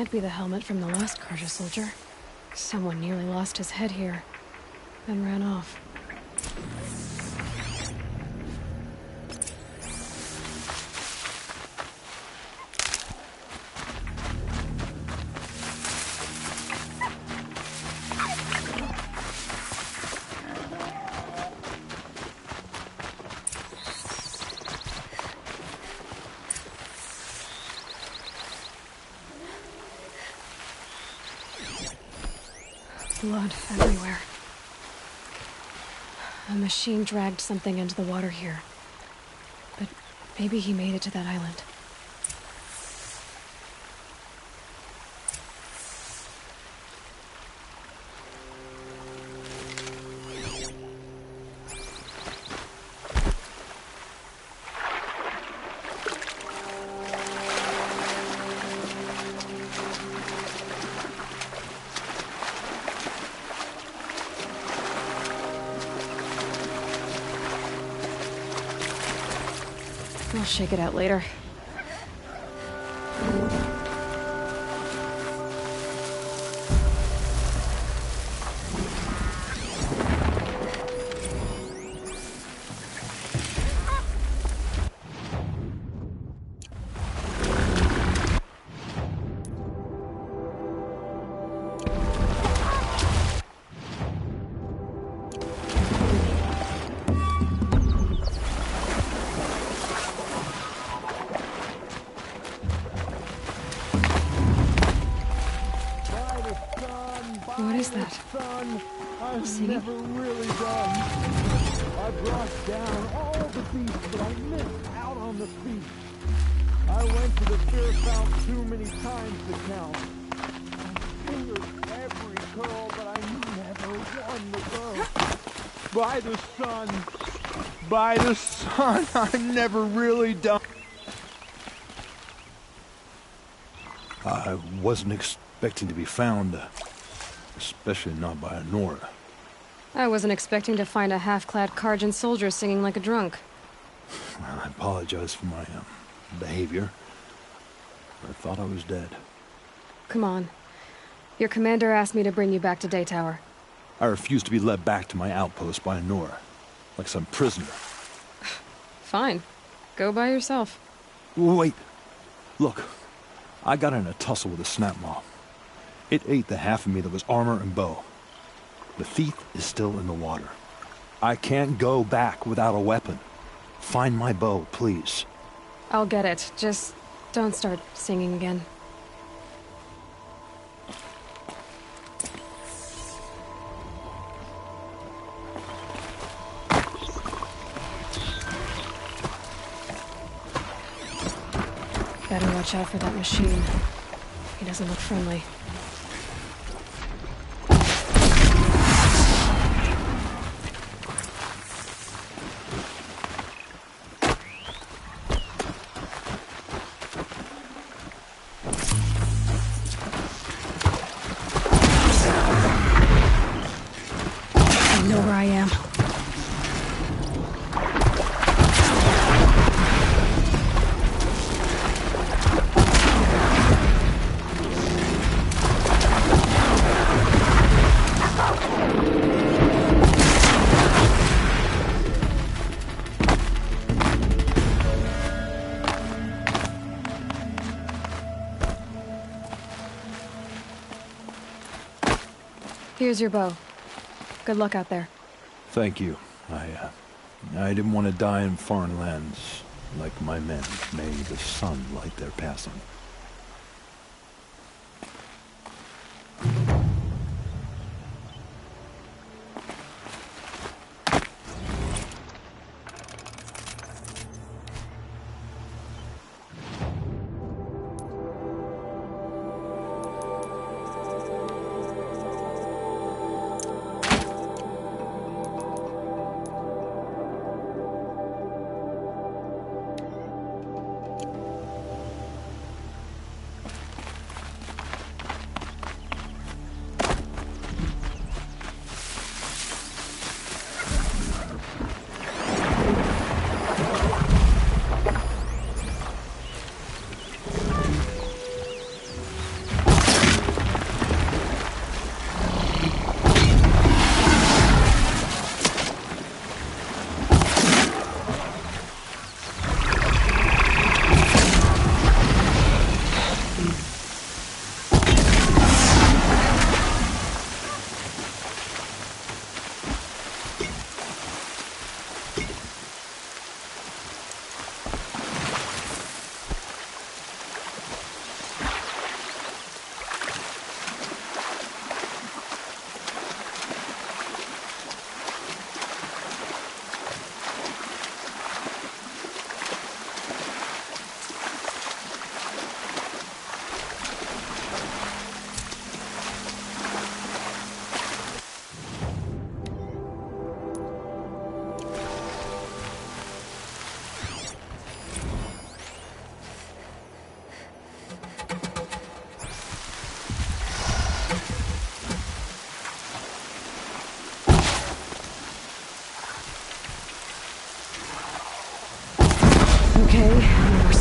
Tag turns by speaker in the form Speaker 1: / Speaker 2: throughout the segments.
Speaker 1: can't be the helmet from the last Karja soldier. Someone nearly lost his head here, then ran off. Blood everywhere. A machine dragged something into the water here. But maybe he made it to that island. I'll shake it out later. What is that?
Speaker 2: Son, I've
Speaker 1: Singing?
Speaker 2: never really done. I brought down all the beasts, but I missed out on the feast. I went to the spirit fount too many times to count. I fingered every curl, but I never won the girl. By the sun, I've never really done.
Speaker 3: I wasn't expecting to be found, especially not by Nora.
Speaker 1: I wasn't expecting to find a half-clad Karjan soldier singing like a drunk.
Speaker 3: I apologize for my behavior. I thought I was dead.
Speaker 1: Come on. Your commander asked me to bring you back to Daytower.
Speaker 3: I refused to be led back to my outpost by Nora, like some prisoner.
Speaker 1: Fine. Go by yourself.
Speaker 3: Wait. Look. I got in a tussle with a snap mob. It ate the half of me that was armor and bow. The thief is still in the water. I can't go back without a weapon. Find my bow, please.
Speaker 1: I'll get it. Just don't start singing again. Better watch out for that machine. He doesn't look friendly. I know where I am. Here's your bow. Good luck out there.
Speaker 3: Thank you. I didn't want to die in foreign lands like my men. May the sun light their passing.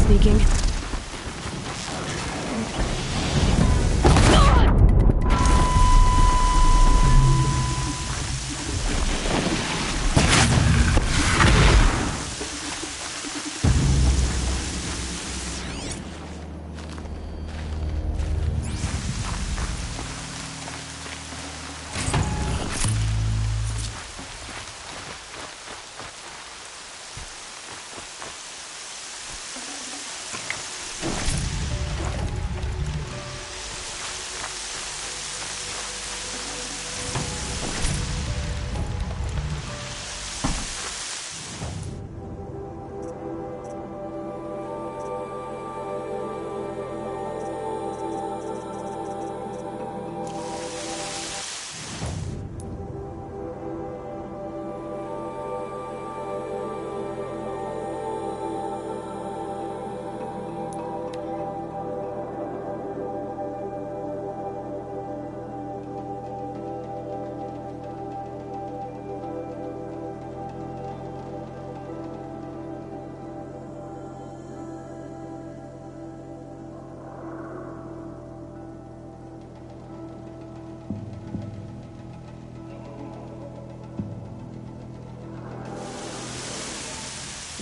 Speaker 1: speaking.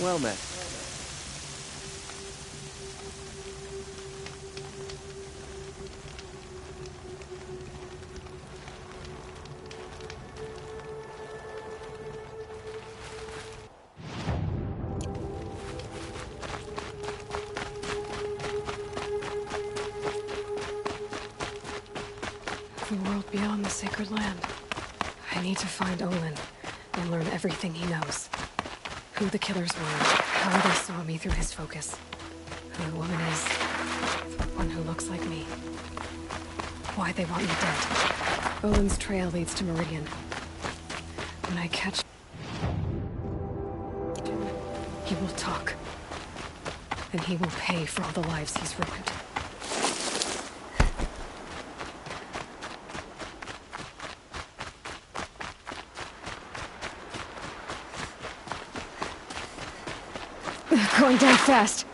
Speaker 4: Well met.
Speaker 1: The world beyond the sacred land. I need to find Olin and learn everything he knows. Who the killers were, how they saw me through his focus. Who the woman is, the one who looks like me. Why they want me dead. Olin's trail leads to Meridian. When I catch him, he will talk. And he will pay for all the lives he's ruined. Going down fast.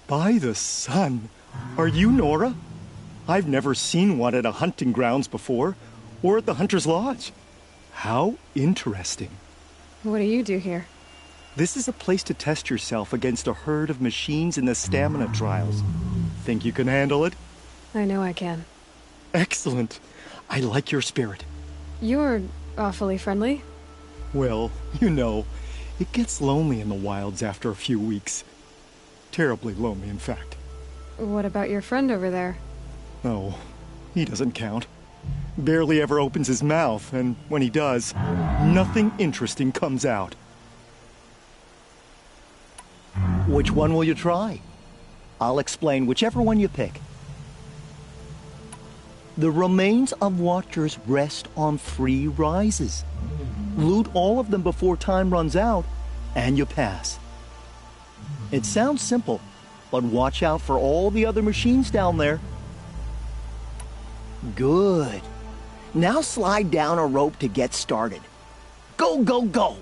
Speaker 5: By the sun! Are you Nora? I've never seen one at a hunting grounds before, or at the Hunter's Lodge. How interesting.
Speaker 1: What do you do here?
Speaker 5: This is a place to test yourself against a herd of machines in the stamina trials. Think you can handle it?
Speaker 1: I know I can.
Speaker 5: Excellent. I like your spirit.
Speaker 1: You're awfully friendly.
Speaker 5: Well, you know, it gets lonely in the wilds after a few weeks. Terribly lonely, in fact.
Speaker 1: What about your friend over there?
Speaker 5: Oh, he doesn't count. Barely ever opens his mouth, and when he does, nothing interesting comes out.
Speaker 6: Which one will you try? I'll explain whichever one you pick. The remains of Watchers rest on 3 rises. Loot all of them before time runs out, and you pass. It sounds simple, but watch out for all the other machines down there. Good. Now slide down a rope to get started. Go, go, go!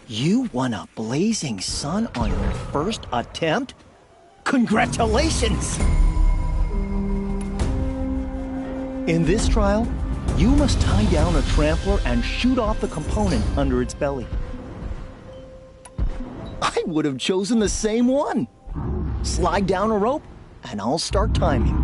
Speaker 6: You won a blazing sun on your first attempt? Congratulations! In this trial, you must tie down a trampler and shoot off the component under its belly. I would have chosen the same one. Slide down a rope, and I'll start timing.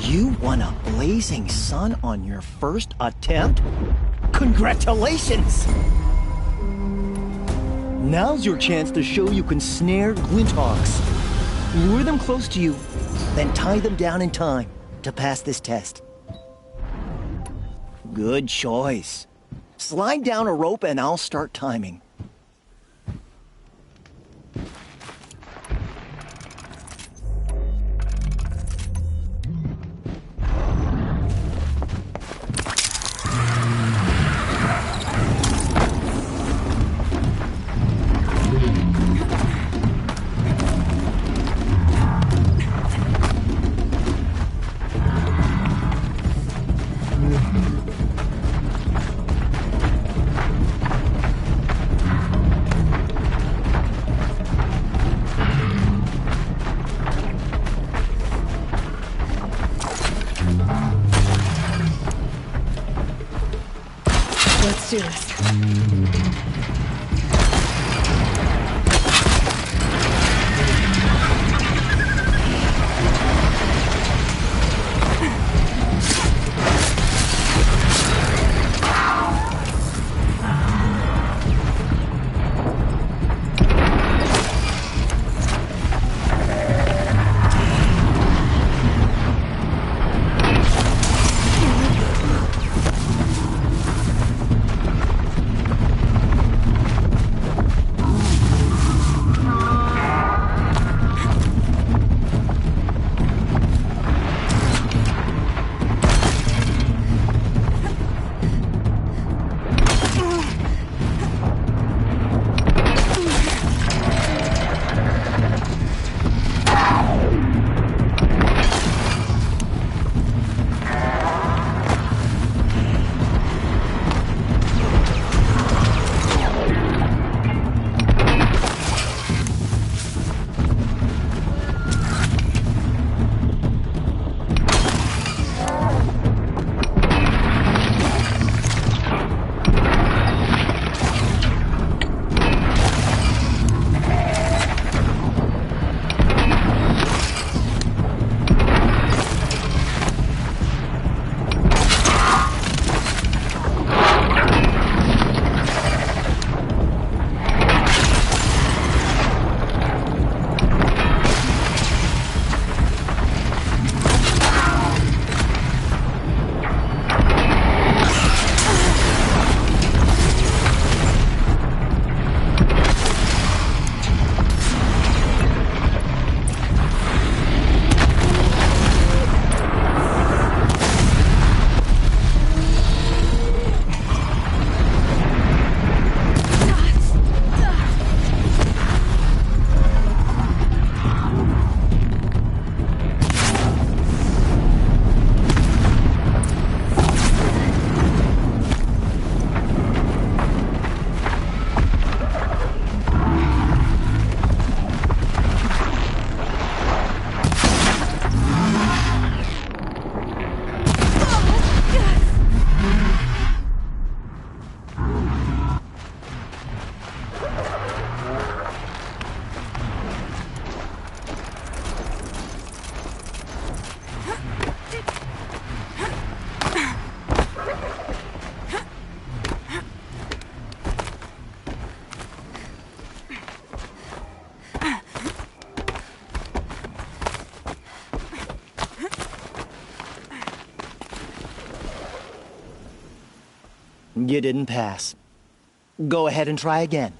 Speaker 6: You won a blazing sun on your first attempt? Congratulations! Now's your chance to show you can snare glinthawks. Lure them close to you, then tie them down in time to pass this test. Good choice. Slide down a rope and I'll start timing.
Speaker 1: Let's do this.
Speaker 6: You didn't pass. Go ahead and try again.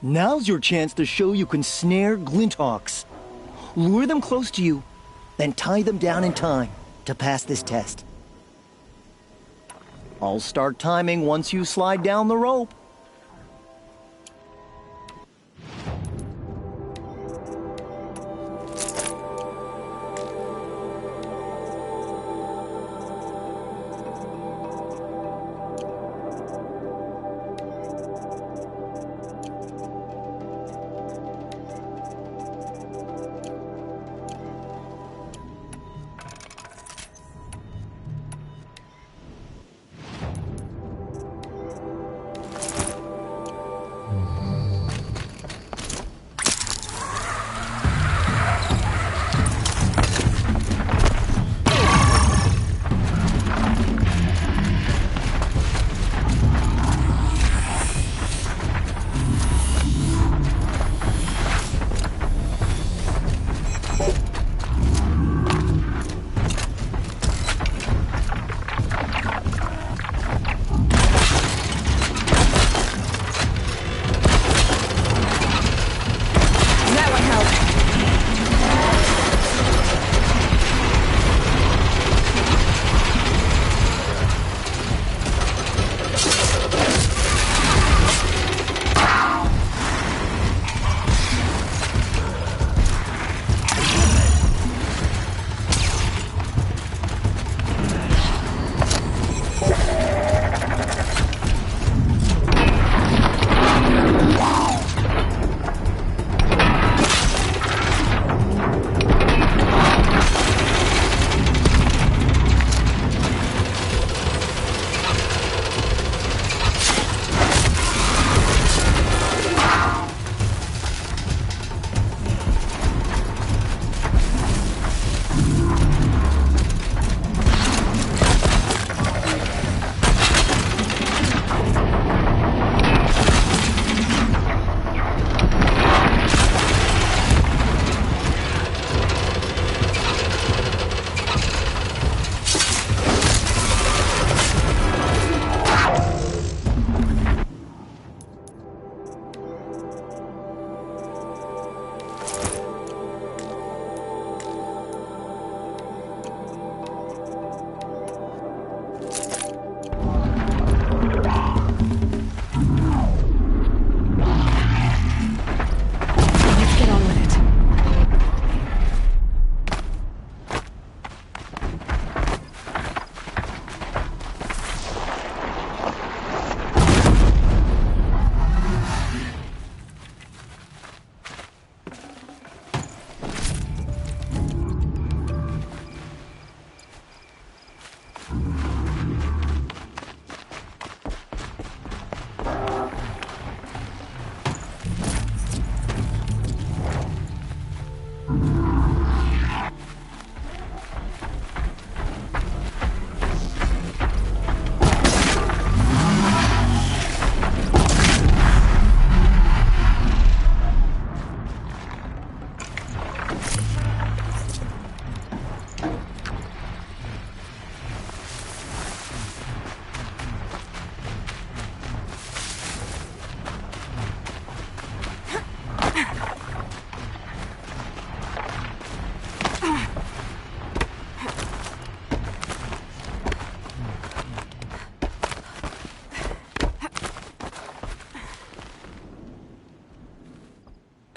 Speaker 6: Now's your chance to show you can snare glinthawks. Lure them close to you, then tie them down in time to pass this test. I'll start timing once you slide down the rope.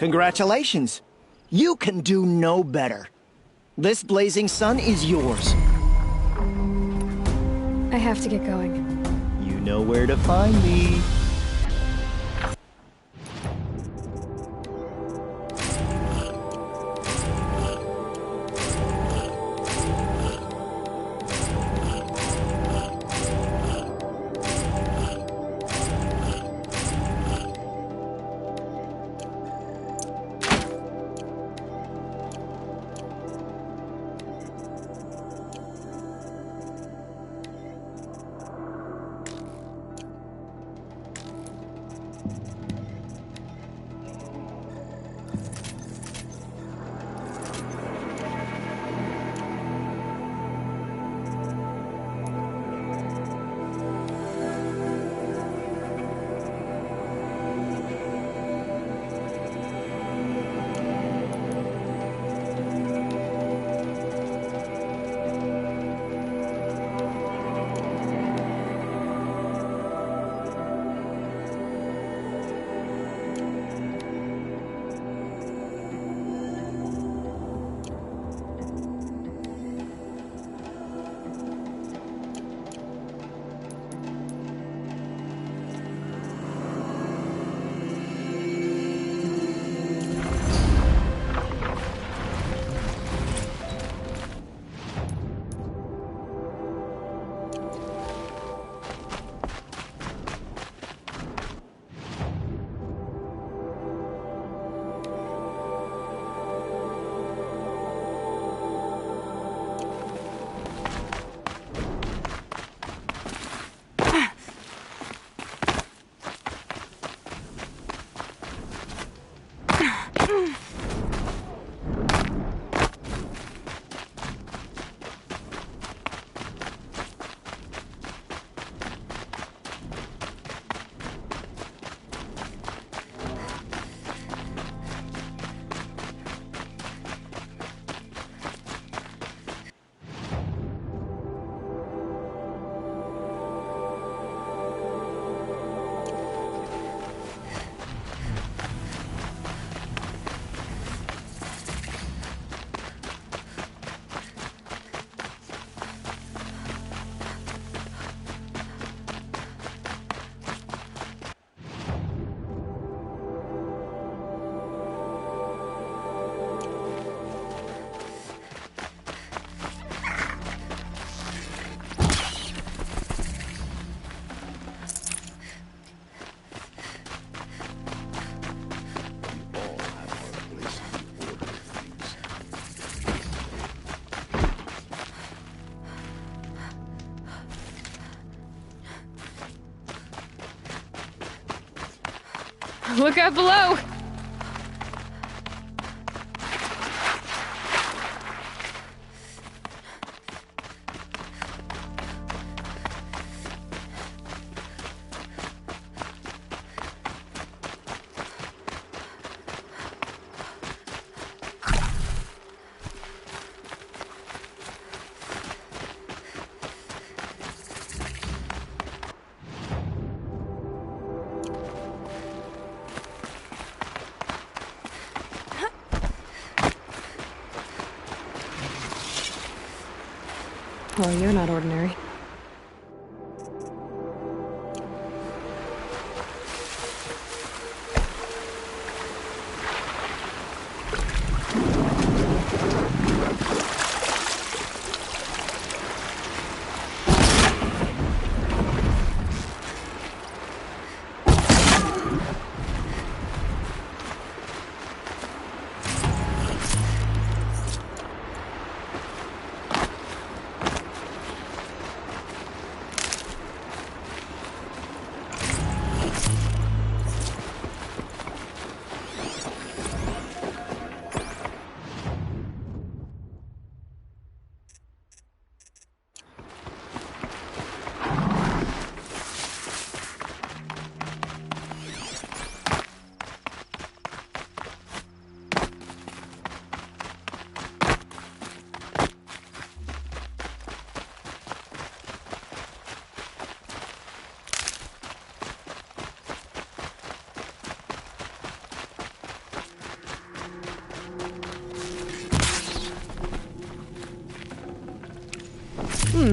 Speaker 6: Congratulations. You can do no better. This blazing sun is yours.
Speaker 1: I have to get going.
Speaker 6: You know where to find me.
Speaker 1: Look out below! Well, you're not ordinary.
Speaker 7: I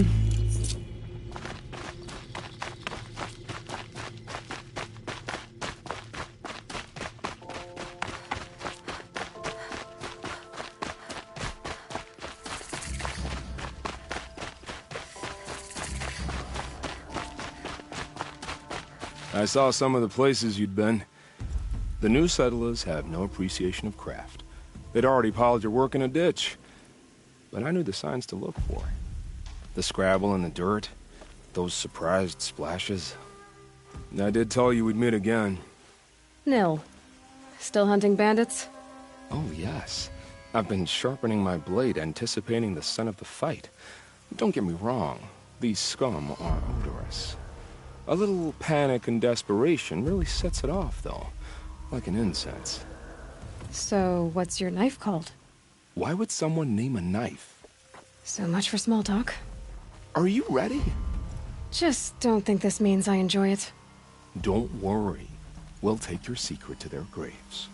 Speaker 7: saw some of the places you'd been. The new settlers have no appreciation of craft. They'd already piled your work in a ditch. But I knew the signs to look for. The scrabble in the dirt, those surprised splashes. I did tell you we'd meet again.
Speaker 1: Nil. Still hunting bandits?
Speaker 7: Oh, yes. I've been sharpening my blade, anticipating the scent of the fight. Don't get me wrong. These scum are odorous. A little panic and desperation really sets it off, though. Like an incense.
Speaker 1: So, what's your knife called?
Speaker 7: Why would someone name a knife?
Speaker 1: So much for small talk.
Speaker 7: Are you ready?
Speaker 1: Just don't think this means I enjoy it.
Speaker 7: Don't worry. We'll take your secret to their graves.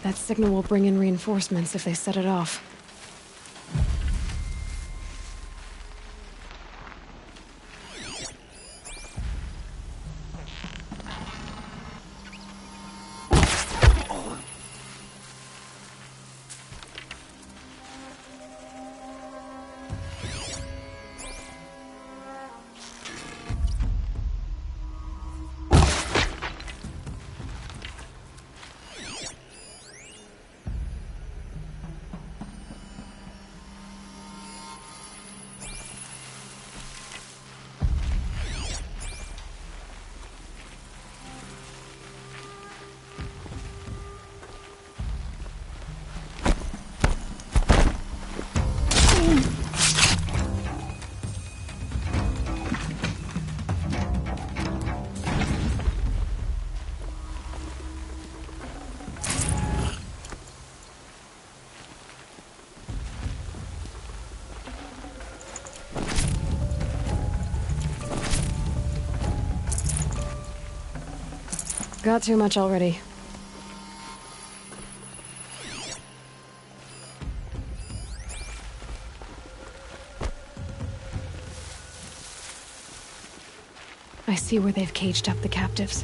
Speaker 1: That signal will bring in reinforcements if they set it off. Got too much already. I see where they've caged up the captives.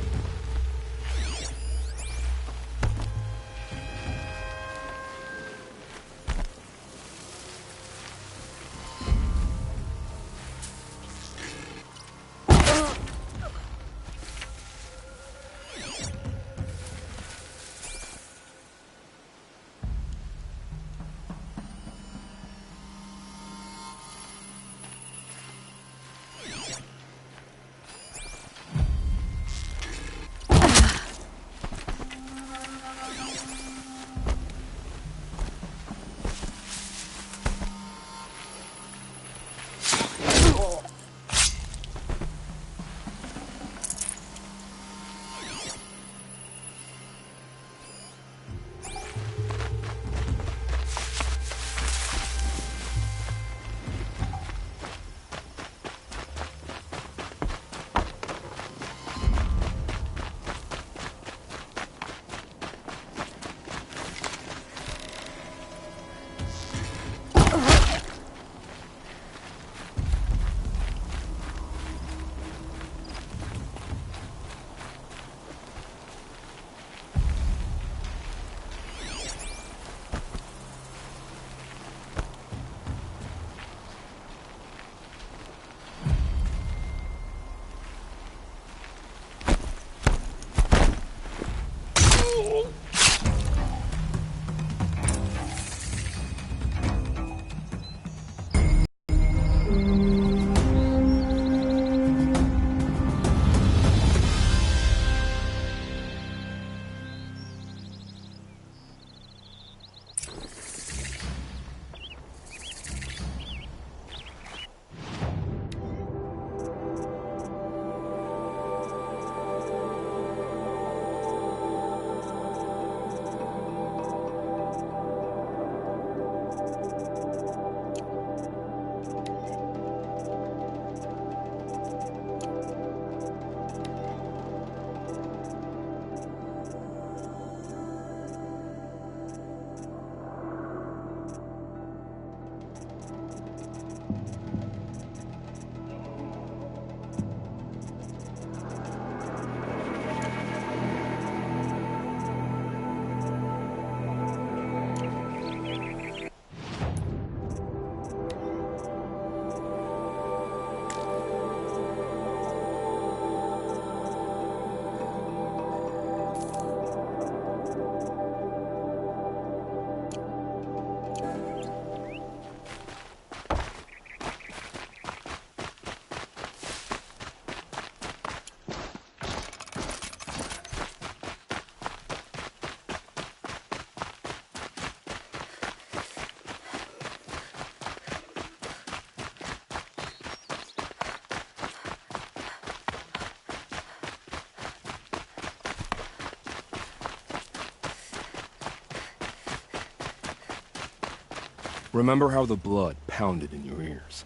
Speaker 7: Remember how the blood pounded in your ears?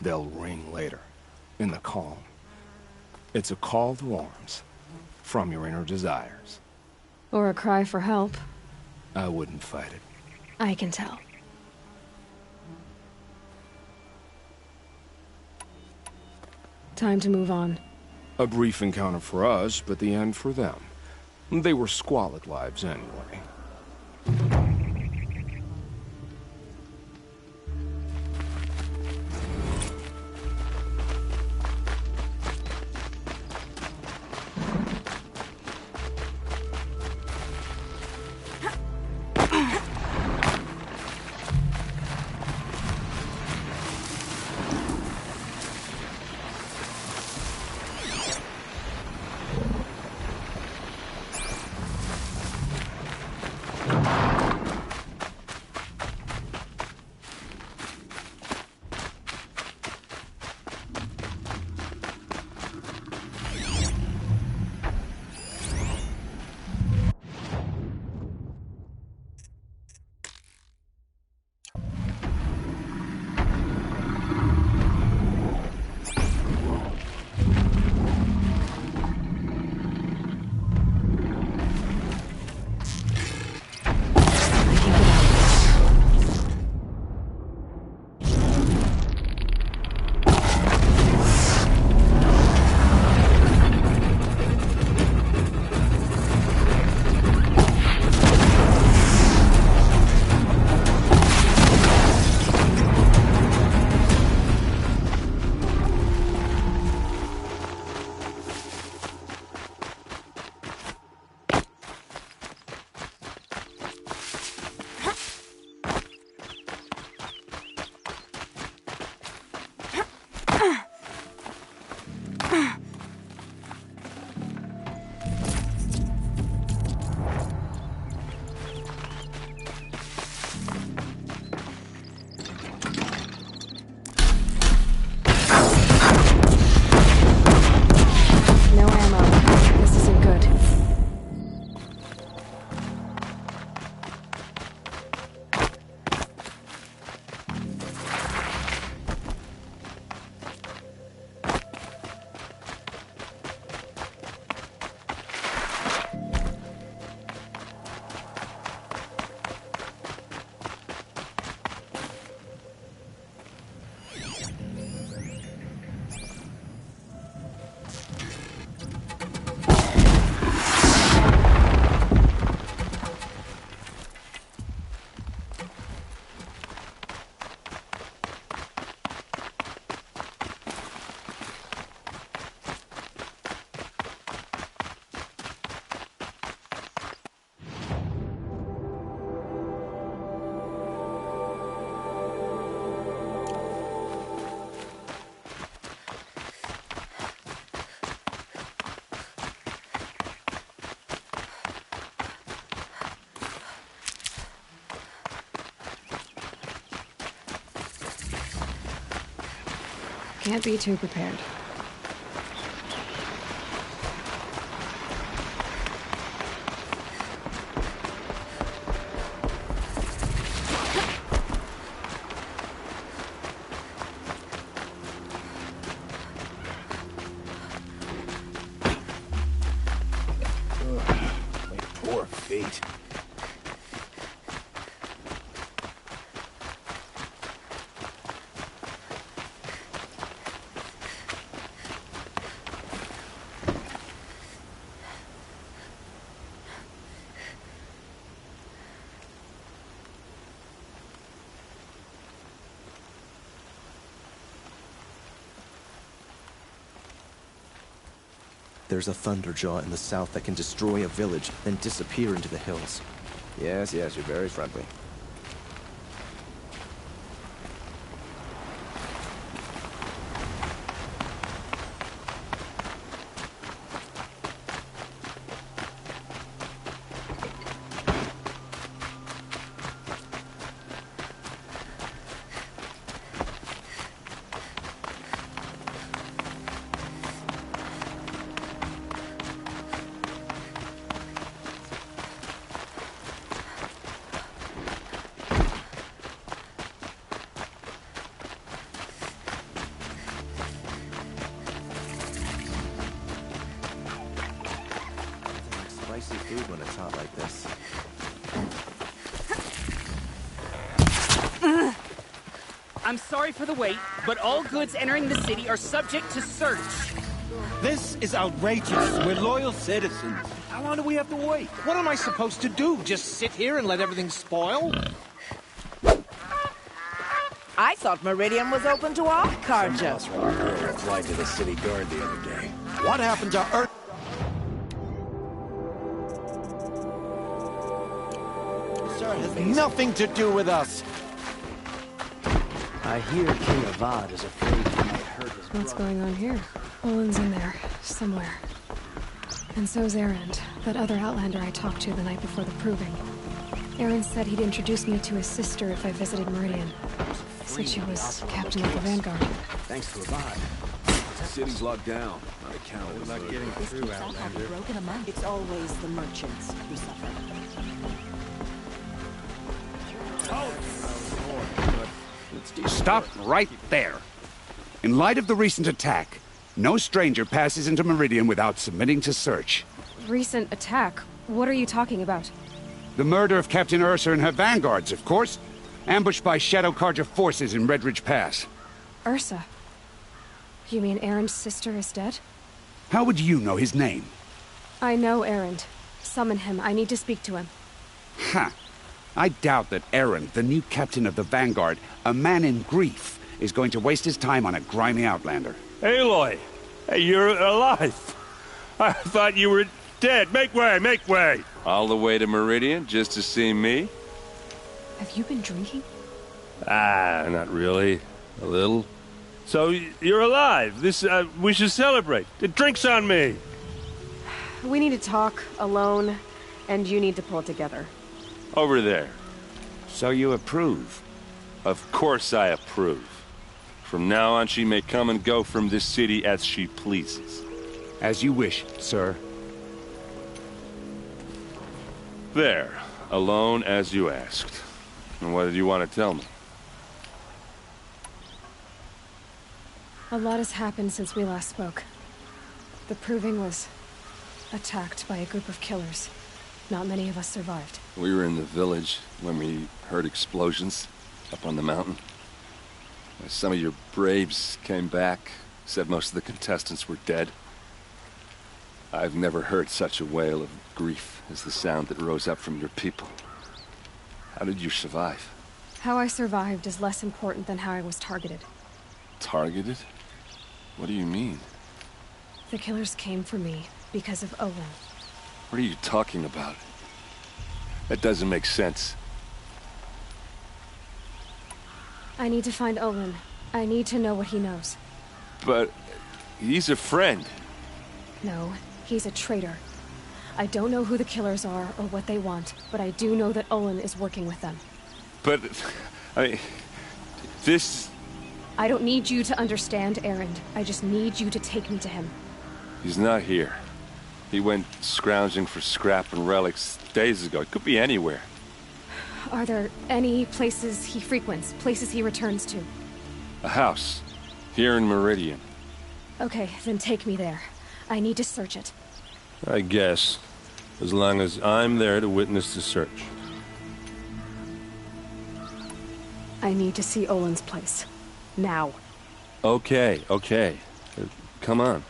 Speaker 7: They'll ring later, in the calm. It's a call to arms, from your inner desires.
Speaker 1: Or a cry for help.
Speaker 7: I wouldn't fight it.
Speaker 1: I can tell. Time to move on.
Speaker 7: A brief encounter for us, but the end for them. They were squalid lives anyway.
Speaker 1: Can't be too prepared.
Speaker 3: My poor feet.
Speaker 4: There's a thunderjaw in the south that can destroy a village, then disappear into the hills.
Speaker 7: Yes, you're very friendly.
Speaker 4: Spicy food when it's hot like this.
Speaker 8: I'm sorry for the wait, but all goods entering the city are subject to search.
Speaker 9: This is outrageous. We're loyal citizens.
Speaker 10: How long do we have to wait?
Speaker 9: What am I supposed to do? Just sit here and let everything spoil?
Speaker 11: I thought Meridian was open to all carja.
Speaker 10: Applied to the city guard the other day. What happened to Earth? Sir, has nothing to do with us.
Speaker 12: I hear King Avad is afraid he might hurt his
Speaker 1: What's going on here? Olin's in there, somewhere. And so's Erend, that other Outlander I talked to the night before the proving. Erend said he'd introduce me to his sister if I visited Meridian. Said she was captain of the Vanguard.
Speaker 12: Thanks to Avad.
Speaker 10: The city's locked down. Not a count.
Speaker 5: We're not getting through, Outlander.
Speaker 11: It's always the merchants who suffer.
Speaker 13: Stop right there. In light of the recent attack, no stranger passes into Meridian without submitting to search.
Speaker 1: Recent attack? What are you talking about?
Speaker 13: The murder of Captain Ursa and her vanguards, of course. Ambushed by Shadow Carja forces in Red Ridge Pass.
Speaker 1: Ursa? You mean Erend's sister is dead?
Speaker 13: How would you know his name?
Speaker 1: I know Erend. Summon him. I need to speak to him.
Speaker 13: Ha! I doubt that Erend, the new captain of the Vanguard, a man in grief, is going to waste his time on a grimy outlander.
Speaker 2: Aloy! Hey, you're alive! I thought you were dead. Make way, make way!
Speaker 7: All the way to Meridian just to see me?
Speaker 1: Have you been drinking?
Speaker 2: Not really. A little. So, you're alive. We should celebrate. The drink's on me!
Speaker 1: We need to talk, alone, and you need to pull it together.
Speaker 7: Over there.
Speaker 13: So you approve?
Speaker 7: Of course I approve. From now on, she may come and go from this city as she pleases.
Speaker 13: As you wish, sir.
Speaker 7: There. Alone as you asked. And what did you want to tell me?
Speaker 1: A lot has happened since we last spoke. The Proving was attacked by a group of killers. Not many of us survived.
Speaker 7: We were in the village when we heard explosions up on the mountain. Some of your braves came back, said most of the contestants were dead. I've never heard such a wail of grief as the sound that rose up from your people. How did you survive?
Speaker 1: How I survived is less important than how I was targeted.
Speaker 7: Targeted? What do you mean?
Speaker 1: The killers came for me because of Olin.
Speaker 7: What are you talking about? That doesn't make sense.
Speaker 1: I need to find Olin. I need to know what he knows.
Speaker 7: But he's a friend.
Speaker 1: No, he's a traitor. I don't know who the killers are or what they want, but I do know that Olin is working with them.
Speaker 7: But, I mean, this
Speaker 1: I don't need you to understand Erend. I just need you to take me to him.
Speaker 14: He's not here. He went scrounging for scrap and relics days ago. It could be anywhere.
Speaker 1: Are there any places he frequents, places he returns to?
Speaker 14: A house. Here in Meridian.
Speaker 1: Okay, then take me there. I need to search it.
Speaker 14: I guess. As long as I'm there to witness the search.
Speaker 1: I need to see Olin's place. Now.
Speaker 14: Okay. Come on.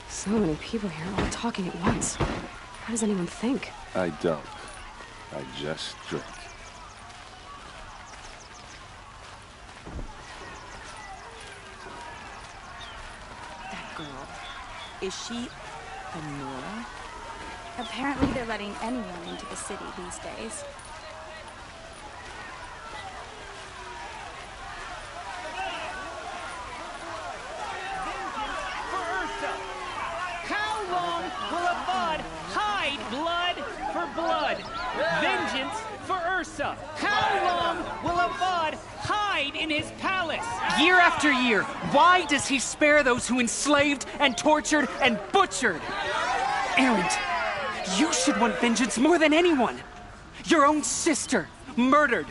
Speaker 1: So many people here, all talking at once. How does anyone think?
Speaker 14: I don't. I just drink.
Speaker 15: That girl. Is she a Nora? Apparently they're letting anyone into the city these days.
Speaker 8: How long will a bud hide blood for blood? Vengeance for Ursa. How long will a bud hide in his palace? Year after year, why does he spare those who enslaved and tortured and butchered? Erend, you should want vengeance more than anyone. Your own sister, murdered,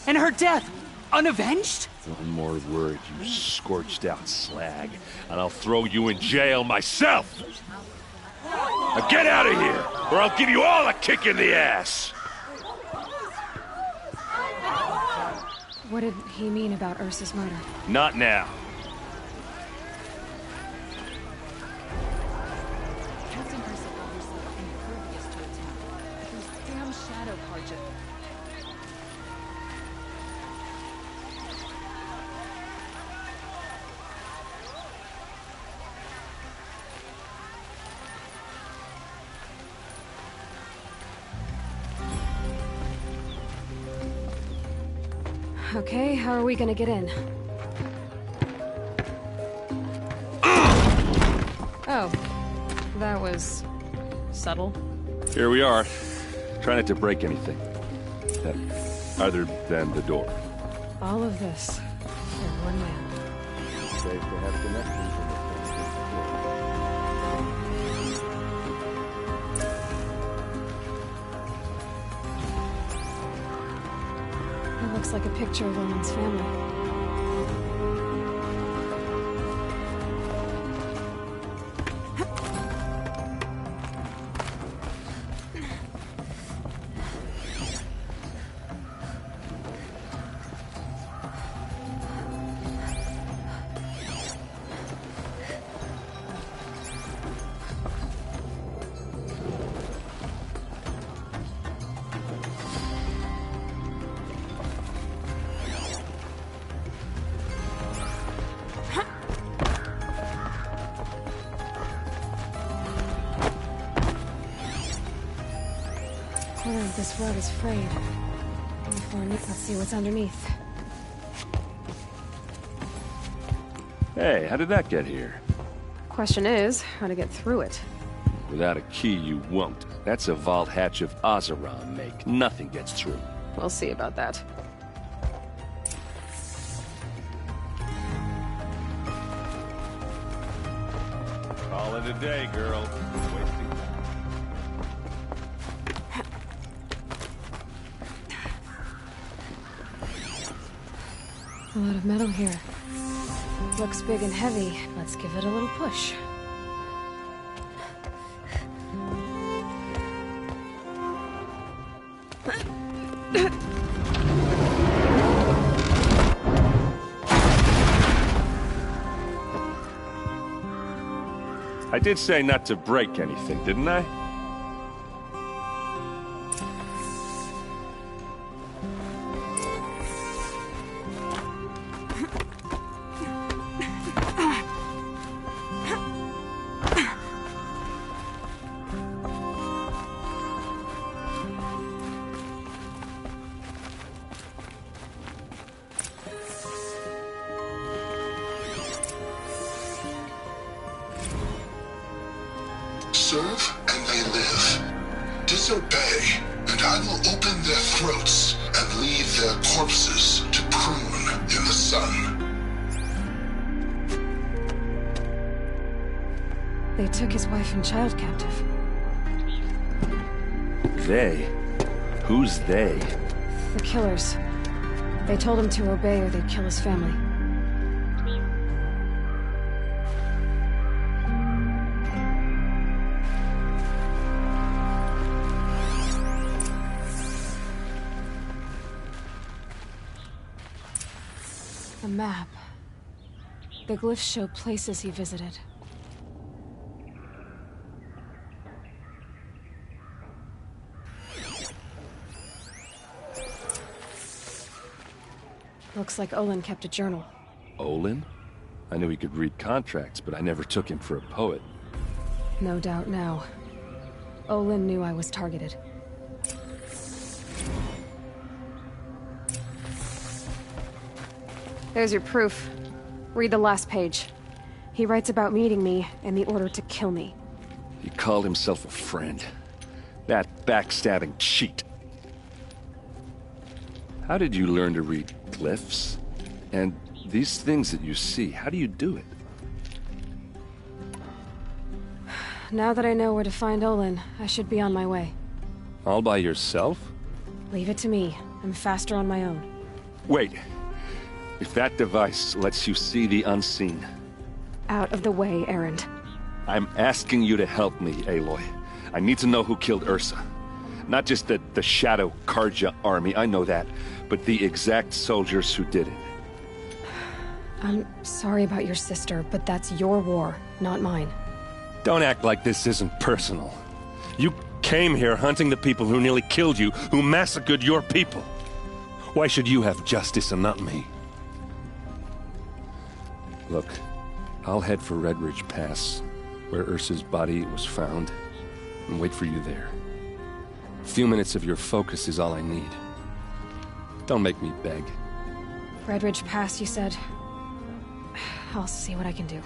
Speaker 8: and her death, unavenged?
Speaker 10: One more word, you scorched out slag, and I'll throw you in jail myself! Now get out of here, or I'll give you all a kick in the ass!
Speaker 1: What did he mean about Ursa's murder?
Speaker 10: Not now.
Speaker 15: Captain Ursa called herself impervious to attack. Those damn shadow carja.
Speaker 1: Okay, how are we gonna get in? Oh, that was subtle.
Speaker 14: Here we are. Try not to break anything. Other than the door.
Speaker 1: All of this for one man.
Speaker 14: Safe to have connections in the
Speaker 1: It looks like a picture of Olin's family. Corner of this rug is frayed. Let's see what's underneath.
Speaker 14: Hey, how did that get here?
Speaker 1: Question is, how to get through it.
Speaker 14: Without a key, you won't. That's a vault hatch of Oseram make. Nothing gets through.
Speaker 1: We'll see about that.
Speaker 14: Call it a day, girl. Wasting time.
Speaker 1: A lot of metal here. Looks big and heavy. Let's give it a little push.
Speaker 14: I did say not to break anything, didn't I?
Speaker 16: Serve, and they live. Disobey, and I will open their throats and leave their corpses to prune in the sun.
Speaker 1: They took his wife and child captive.
Speaker 14: They? Who's they?
Speaker 1: The killers. They told him to obey or they'd kill his family. A map. The glyphs show places he visited. Looks like Olin kept a journal.
Speaker 14: Olin? I knew he could read contracts, but I never took him for a poet.
Speaker 1: No doubt now. Olin knew I was targeted. There's your proof. Read the last page. He writes about meeting me and the order to kill me.
Speaker 14: He called himself a friend. That backstabbing cheat. How did you learn to read glyphs? And these things that you see, how do you do it?
Speaker 1: Now that I know where to find Olin, I should be on my way.
Speaker 14: All by yourself?
Speaker 1: Leave it to me. I'm faster on my own.
Speaker 14: Wait. If that device lets you see the unseen...
Speaker 1: Out of the way, Erend.
Speaker 14: I'm asking you to help me, Aloy. I need to know who killed Ursa. Not just the Shadow Karja army, I know that, but the exact soldiers who did it.
Speaker 1: I'm sorry about your sister, but that's your war, not mine.
Speaker 14: Don't act like this isn't personal. You came here hunting the people who nearly killed you, who massacred your people. Why should you have justice and not me? Look, I'll head for Red Ridge Pass, where Ursa's body was found, and wait for you there. A few minutes of your focus is all I need. Don't make me beg.
Speaker 1: Red Ridge Pass, you said? I'll see what I can do.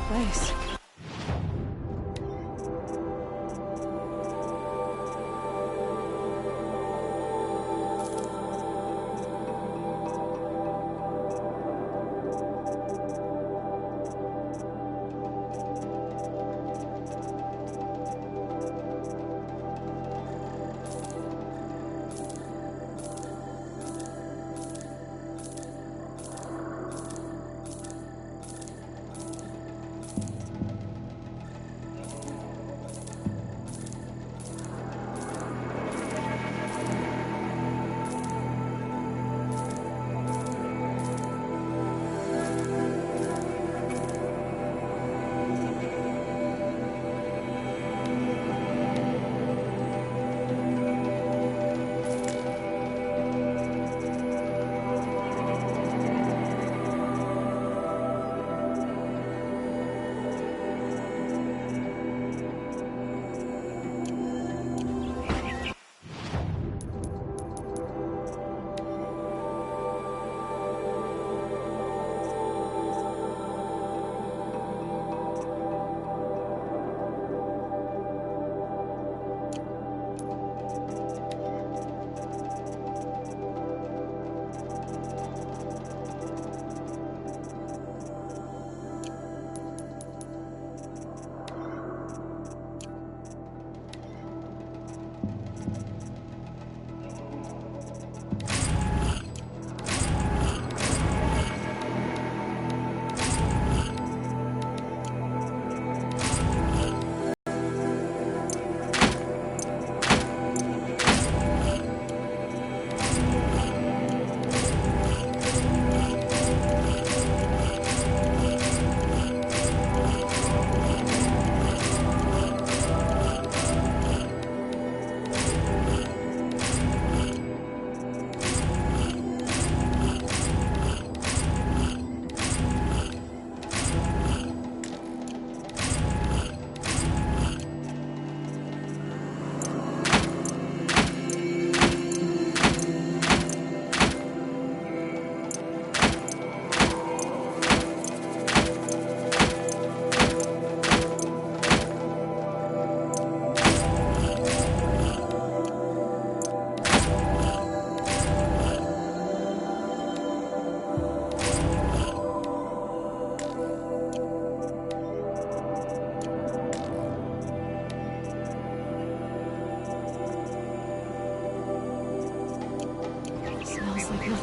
Speaker 1: Place.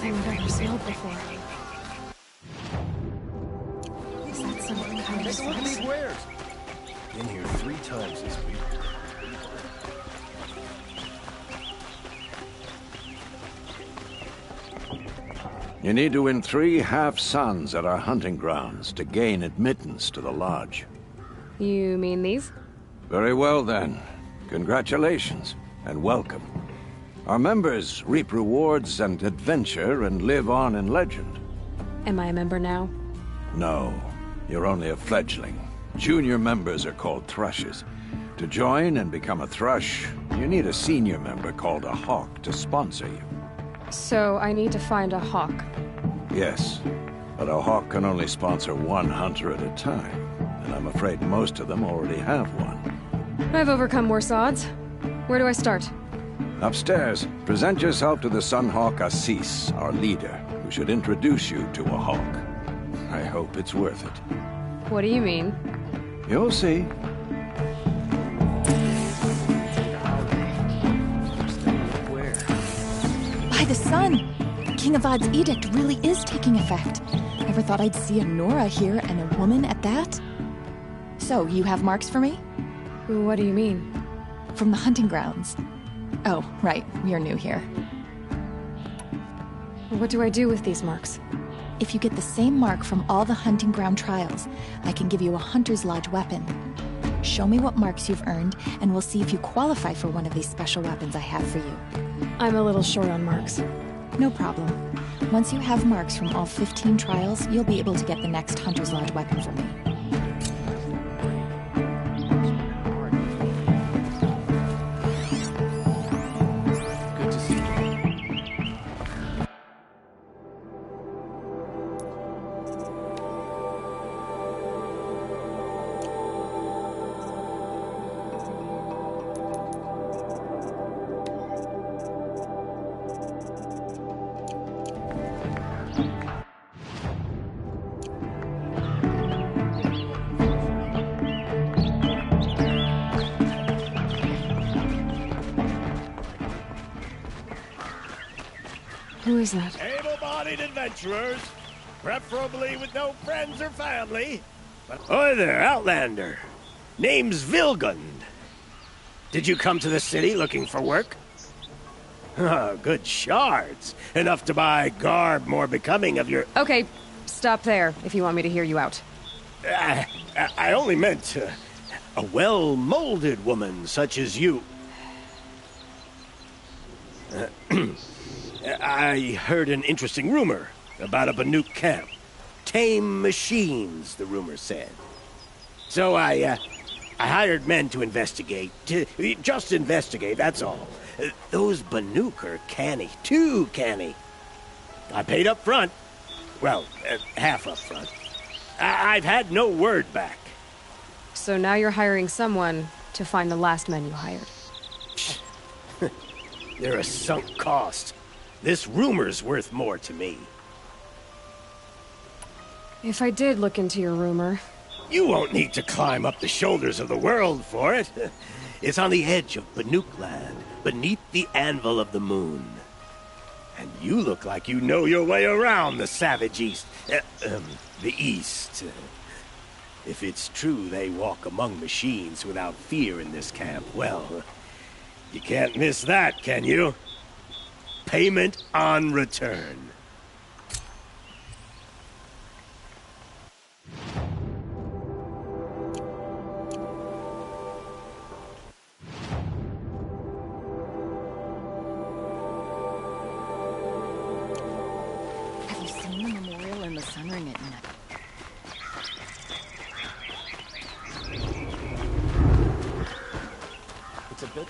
Speaker 1: nothing I've ever smelled before. Is that some kind of
Speaker 12: Take a look at these
Speaker 1: sauce?
Speaker 12: wares. Been here 3 times this week.
Speaker 17: You need to win 3 half-suns at our hunting grounds to gain admittance to the lodge.
Speaker 1: You mean these?
Speaker 17: Very well, then. Congratulations, and welcome. Our members reap rewards and adventure and live on in legend.
Speaker 1: Am I a member now?
Speaker 17: No, you're only a fledgling. Junior members are called thrushes. To join and become a thrush, you need a senior member called a hawk to sponsor you.
Speaker 1: So I need to find a hawk.
Speaker 17: Yes, but a hawk can only sponsor 1 hunter at a time, and I'm afraid most of them already have one.
Speaker 1: I've overcome worse odds. Where do I start?
Speaker 17: Upstairs, present yourself to the Sunhawk Assis, our leader, who should introduce you to a hawk. I hope it's worth it.
Speaker 1: What do you mean?
Speaker 17: You'll see.
Speaker 18: By the sun! King Avad's edict really is taking effect. Never thought I'd see a Nora here, and a woman at that. So, you have marks for me?
Speaker 1: What do you mean?
Speaker 18: From the hunting grounds. Oh, right, you're new here.
Speaker 1: What do I do with these marks?
Speaker 18: If you get the same mark from all the hunting ground trials, I can give you a Hunter's Lodge weapon. Show me what marks you've earned, and we'll see if you qualify for one of these special weapons I have for you.
Speaker 1: I'm a little short on marks.
Speaker 18: No problem. Once you have marks from all 15 trials, you'll be able to get the next Hunter's Lodge weapon from me.
Speaker 12: Good to see you.
Speaker 1: Who is that?
Speaker 19: Able-bodied adventurers, preferably with no friends or family. Oi there, Outlander. Name's Vilgund. Did you come to the city looking for work? Ah, good shards. Enough to buy garb more becoming of your...
Speaker 1: Okay, stop there if you want me to hear you out.
Speaker 19: I only meant a well-molded woman such as you. I heard an interesting rumor about a Banuk camp. Tame machines, the rumor said. So I hired men to investigate. Just investigate, that's all. Those Banuk are canny, too canny. I paid up front. Well, half up front. I've had no word back.
Speaker 1: So now you're hiring someone to find the last men you hired.
Speaker 19: They're a sunk cost. This rumor's worth more to me.
Speaker 1: If I did look into your rumor...
Speaker 19: You won't need to climb up the shoulders of the world for it. It's on the edge of Banuk land, beneath the anvil of the moon. And you look like you know your way around the savage east. The east. If it's true they walk among machines without fear in this camp, well, you can't miss that, can you? Payment on return.
Speaker 18: Have you seen the memorial in the sunring at night?
Speaker 12: It's a bit...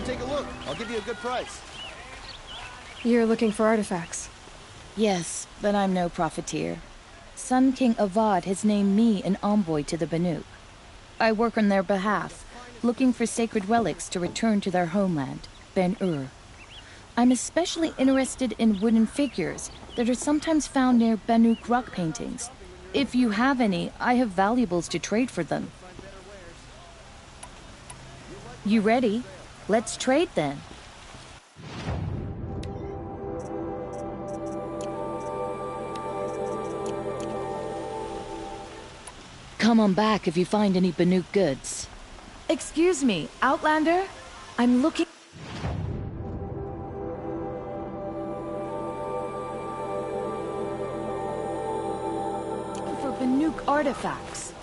Speaker 12: take a look. I'll give you a good price.
Speaker 1: You're looking for artifacts?
Speaker 20: Yes, but I'm no profiteer. Sun King Avad has named me an envoy to the Banuk. I work on their behalf, looking for sacred relics to return to their homeland, Ben-Ur. I'm especially interested in wooden figures that are sometimes found near Banuk rock paintings. If you have any, I have valuables to trade for them. You ready? Let's trade then. Come on back if you find any Banuk goods. Excuse me, Outlander? I'm looking... for Banuk artifacts.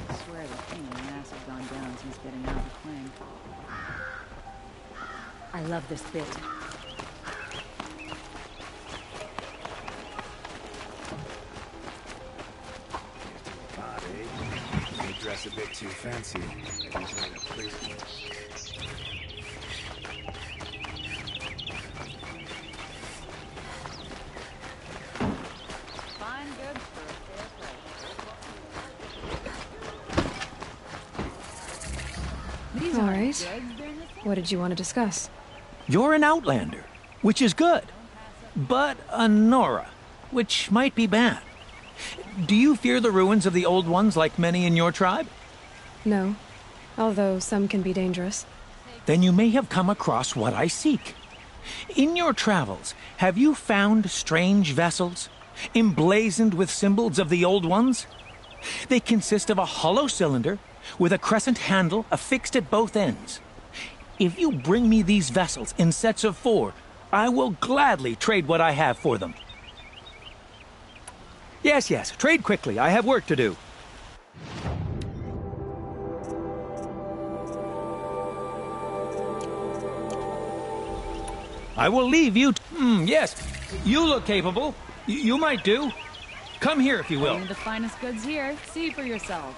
Speaker 21: I swear the pain in the ass has gone down since getting out of the plane. I love this bit.
Speaker 12: Dress a bit too fancy.
Speaker 21: Fine goods for a fair price.
Speaker 1: All right. What did you want to discuss?
Speaker 22: You're an Outlander, which is good. But a Nora, which might be bad. Do you fear the ruins of the Old Ones like many in your tribe?
Speaker 1: No, although some can be dangerous.
Speaker 22: Then you may have come across what I seek. In your travels, have you found strange vessels, emblazoned with symbols of the Old Ones? They consist of a hollow cylinder with a crescent handle affixed at both ends. If you bring me these vessels in sets of 4, I will gladly trade what I have for them. Yes, trade quickly. I have work to do. I will leave you... yes. You look capable. You might do. Come here, if you will.
Speaker 21: Only the finest goods here. See for yourself.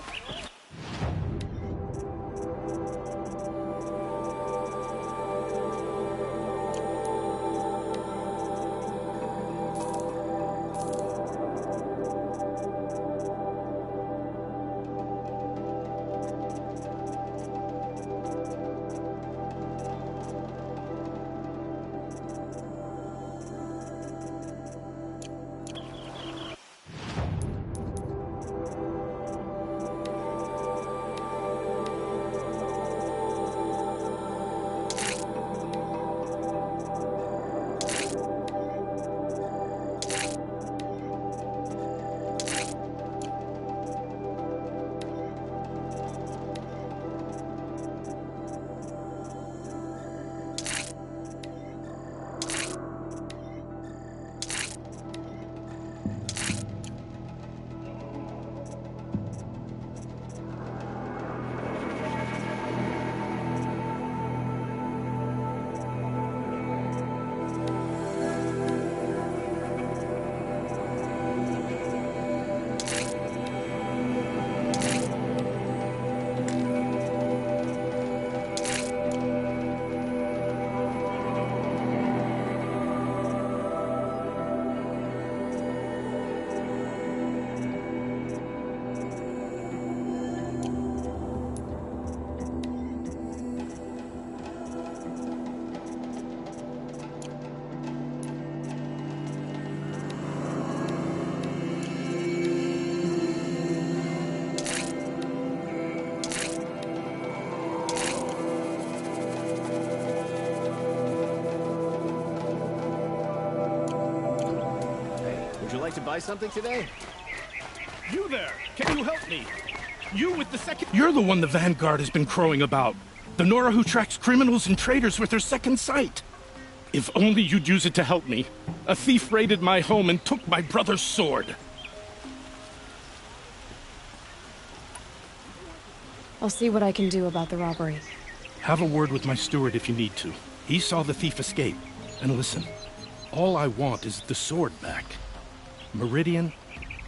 Speaker 12: like to buy something today?
Speaker 9: You there! Can you help me? You with the second... You're the one the Vanguard has been crowing about. The Nora who tracks criminals and traitors with her second sight. If only you'd use it to help me. A thief raided my home and took my brother's sword.
Speaker 1: I'll see what I can do about the robbery.
Speaker 9: Have a word with my steward if you need to. He saw the thief escape. And listen, all I want is the sword back. Meridian,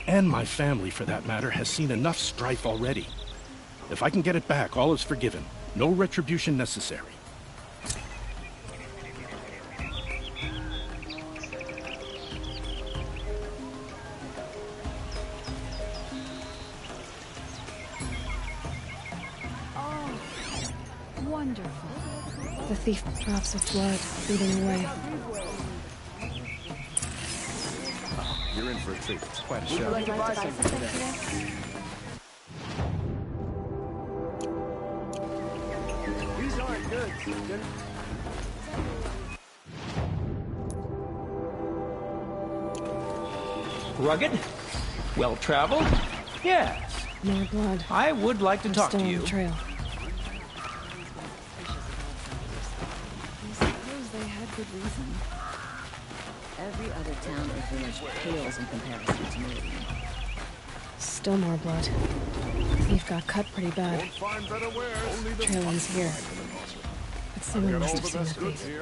Speaker 9: and my family for that matter, has seen enough strife already. If I can get it back, all is forgiven. No retribution necessary.
Speaker 1: Wonderful. The thief drops of blood bleeding away.
Speaker 12: You're in for a treat. It's quite a show.
Speaker 21: Would you like to buy something today?
Speaker 2: These aren't good, Susan.
Speaker 22: Rugged? Well-traveled? Yes.
Speaker 1: More blood.
Speaker 22: I would like to talk to
Speaker 1: Still on
Speaker 22: you.
Speaker 1: the trail.
Speaker 21: I suppose they had good reason. Every other town or village pales in comparison to Meridian.
Speaker 1: Still more blood. The thief got cut pretty bad. Trail ends here. But someone must have seen the thief.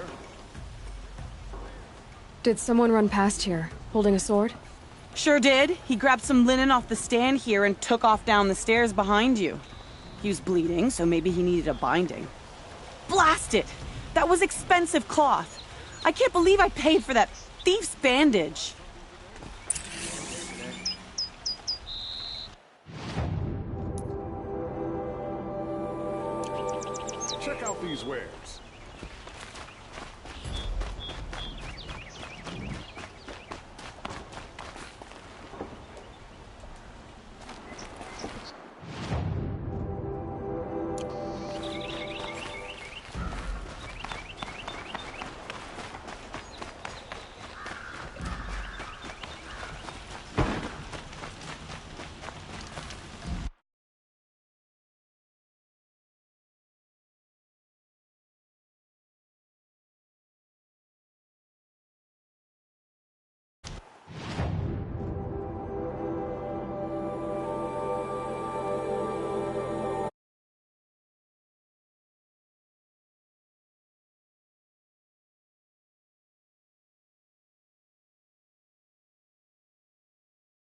Speaker 1: Did someone run past here, holding a sword?
Speaker 3: Sure did. He grabbed some linen off the stand here and took off down the stairs behind you. He was bleeding, so maybe he needed a binding. Blast it! That was expensive cloth. I can't believe I paid for that thief's bandage.
Speaker 2: Check out these wares.